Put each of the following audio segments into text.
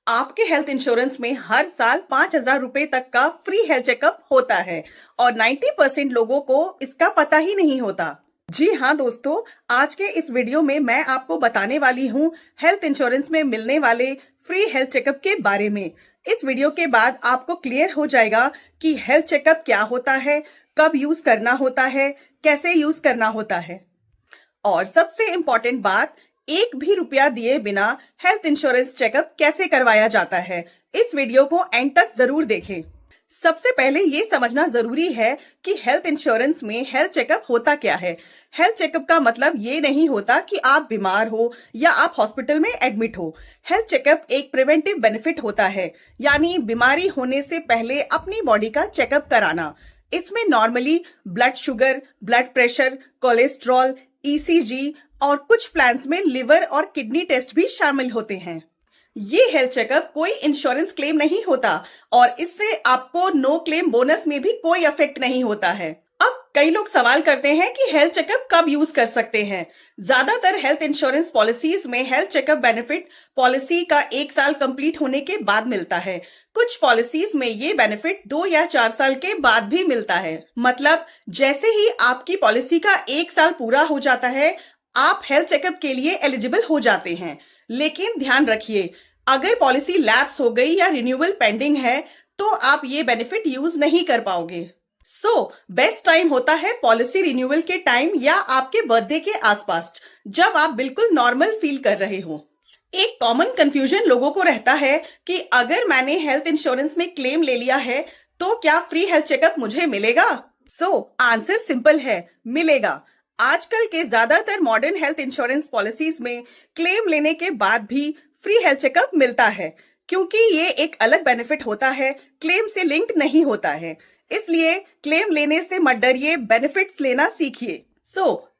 आपके health insurance में हर साल 5,000 रुपए तक का फ्री हेल्थ चेकअप होता है और 90% लोगों को इसका पता ही नहीं होता। जी हाँ दोस्तों, आज के इस वीडियो में मैं आपको बताने वाली हूँ हेल्थ इंश्योरेंस में मिलने वाले फ्री हेल्थ चेकअप के बारे में। इस वीडियो के बाद आपको क्लियर हो जाएगा कि हेल्थ चेकअप क्या होता है, कब यूज करना होता है, कैसे यूज करना होता है और सबसे इम्पोर्टेंट बात, एक भी रुपया दिए बिना हेल्थ इंश्योरेंस चेकअप कैसे करवाया जाता है। इस वीडियो को एंड तक जरूर देखें। सबसे पहले ये समझना जरूरी है कि हेल्थ इंश्योरेंस में हेल्थ चेकअप होता क्या है। हेल्थ चेकअप का मतलब ये नहीं होता कि आप बीमार हो या आप हॉस्पिटल में एडमिट हो। हेल्थ चेकअप एक प्रिवेंटिव बेनिफिट होता है, यानी बीमारी होने से पहले अपनी बॉडी का चेकअप कराना। इसमें normally blood sugar, blood pressure, cholesterol, ECG और कुछ प्लान्स में लिवर और किडनी टेस्ट भी शामिल होते हैं। ये हेल्थ चेकअप कोई इंश्योरेंस क्लेम नहीं होता और इससे आपको नो क्लेम बोनस में भी कोई इफेक्ट नहीं होता है। अब कई लोग सवाल करते हैं कि हेल्थ चेकअप कब यूज कर सकते हैं। ज्यादातर हेल्थ इंश्योरेंस पॉलिसीज में हेल्थ चेकअप बेनिफिट पॉलिसी का 1 साल कंप्लीट होने के बाद मिलता है। कुछ पॉलिसीज में ये बेनिफिट 2 या 4 साल के बाद भी मिलता है। मतलब जैसे ही आपकी पॉलिसी का 1 साल पूरा हो जाता है, आप हेल्थ चेकअप के लिए एलिजिबल हो जाते हैं। लेकिन ध्यान रखिए, अगर पॉलिसी लैप्स हो गई या रिन्यूअल पेंडिंग है तो आप ये बेनिफिट यूज नहीं कर पाओगे। बेस्ट टाइम होता है पॉलिसी रिन्यूअल के टाइम या आपके बर्थडे के आसपास, जब आप बिल्कुल नॉर्मल फील कर रहे हो। एक कॉमन कंफ्यूजन लोगों को रहता है कि अगर मैंने हेल्थ इंश्योरेंस में क्लेम ले लिया है तो क्या फ्री हेल्थ चेकअप मुझे मिलेगा? आंसर सिंपल है, मिलेगा। आजकल के ज्यादातर मॉडर्न हेल्थ इंश्योरेंस पॉलिसीज में क्लेम लेने के बाद भी फ्री हेल्थ चेकअप मिलता है, क्योंकि ये एक अलग बेनिफिट होता है, क्लेम से लिंक्ड नहीं होता है। इसलिए क्लेम लेने से मत डरिए, बेनिफिट्स लेना सीखिए।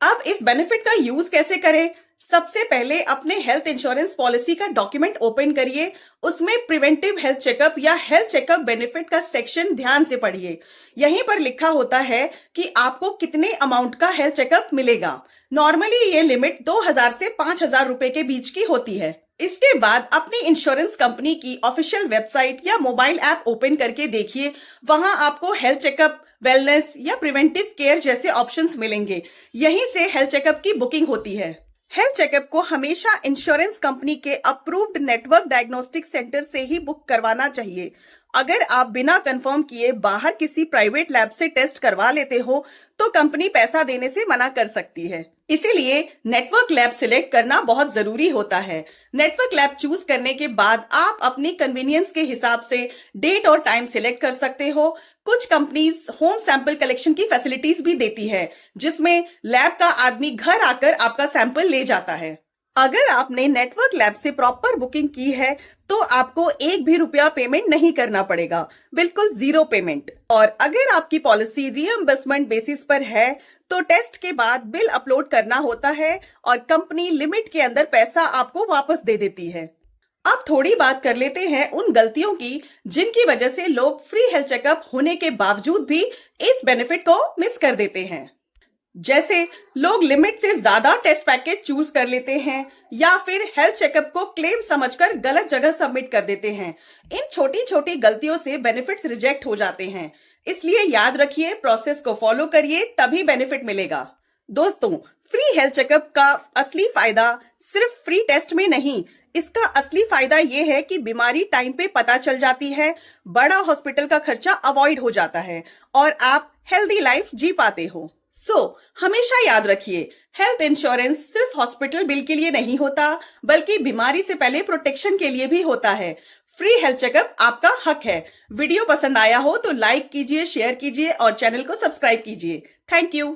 अब इस बेनिफिट का यूज कैसे करें? सबसे पहले अपने हेल्थ इंश्योरेंस पॉलिसी का डॉक्यूमेंट ओपन करिए। उसमें प्रिवेंटिव हेल्थ चेकअप या हेल्थ चेकअप बेनिफिट का सेक्शन ध्यान से पढ़िए। यहीं पर लिखा होता है कि आपको कितने अमाउंट का हेल्थ चेकअप मिलेगा। नॉर्मली ये लिमिट 2,000 से 5,000 रुपए के बीच की होती है। इसके बाद अपनी इंश्योरेंस कंपनी की ऑफिशियल वेबसाइट या मोबाइल ऐप ओपन करके देखिए। वहां आपको हेल्थ चेकअप, वेलनेस या प्रिवेंटिव केयर जैसे ऑप्शंस मिलेंगे। यहीं से हेल्थ चेकअप की बुकिंग होती है। हेल्थ चेकअप को हमेशा इंश्योरेंस कंपनी के अप्रूव्ड नेटवर्क डायग्नोस्टिक सेंटर से ही बुक करवाना चाहिए। अगर आप बिना कंफर्म किए बाहर किसी प्राइवेट लैब से टेस्ट करवा लेते हो तो कंपनी पैसा देने से मना कर सकती है। इसीलिए नेटवर्क लैब सिलेक्ट करना बहुत जरूरी होता है। नेटवर्क लैब चूज करने के बाद आप अपनी कन्वीनियंस के हिसाब से डेट और टाइम सिलेक्ट कर सकते हो। कुछ कंपनीज होम सैंपल कलेक्शन की फैसिलिटीज भी देती है, जिसमें लैब का आदमी घर आकर आपका सैंपल ले जाता है। अगर आपने नेटवर्क लैब से प्रॉपर बुकिंग की है तो आपको एक भी रुपया पेमेंट नहीं करना पड़ेगा, बिल्कुल 0 पेमेंट। और अगर आपकी पॉलिसी रीएम्बर्समेंट बेसिस पर है तो टेस्ट के बाद बिल अपलोड करना होता है और कंपनी लिमिट के अंदर पैसा आपको वापस दे देती है। अब थोड़ी बात कर लेते हैं उन गलतियों की जिनकी वजह से लोग फ्री हेल्थ चेकअप होने के बावजूद भी इस बेनिफिट को मिस कर देते हैं। जैसे लोग लिमिट से ज्यादा टेस्ट पैकेज चूज कर लेते हैं या फिर हेल्थ चेकअप को क्लेम समझकर गलत जगह सबमिट कर देते हैं। इन छोटी छोटी गलतियों से बेनिफिट्स रिजेक्ट हो जाते हैं। इसलिए याद रखिए, प्रोसेस को फॉलो करिए, तभी बेनिफिट मिलेगा। दोस्तों, फ्री हेल्थ चेकअप का असली फायदा सिर्फ फ्री टेस्ट में नहीं, इसका असली फायदा ये है कि बीमारी टाइम पे पता चल जाती है, बड़ा हॉस्पिटल का खर्चा अवॉइड हो जाता है और आप हेल्दी लाइफ जी पाते हो। हमेशा याद रखिए, हेल्थ इंश्योरेंस सिर्फ हॉस्पिटल बिल के लिए नहीं होता, बल्कि बीमारी से पहले प्रोटेक्शन के लिए भी होता है। फ्री हेल्थ चेकअप आपका हक है। वीडियो पसंद आया हो तो लाइक कीजिए, शेयर कीजिए और चैनल को सब्सक्राइब कीजिए। Thank you.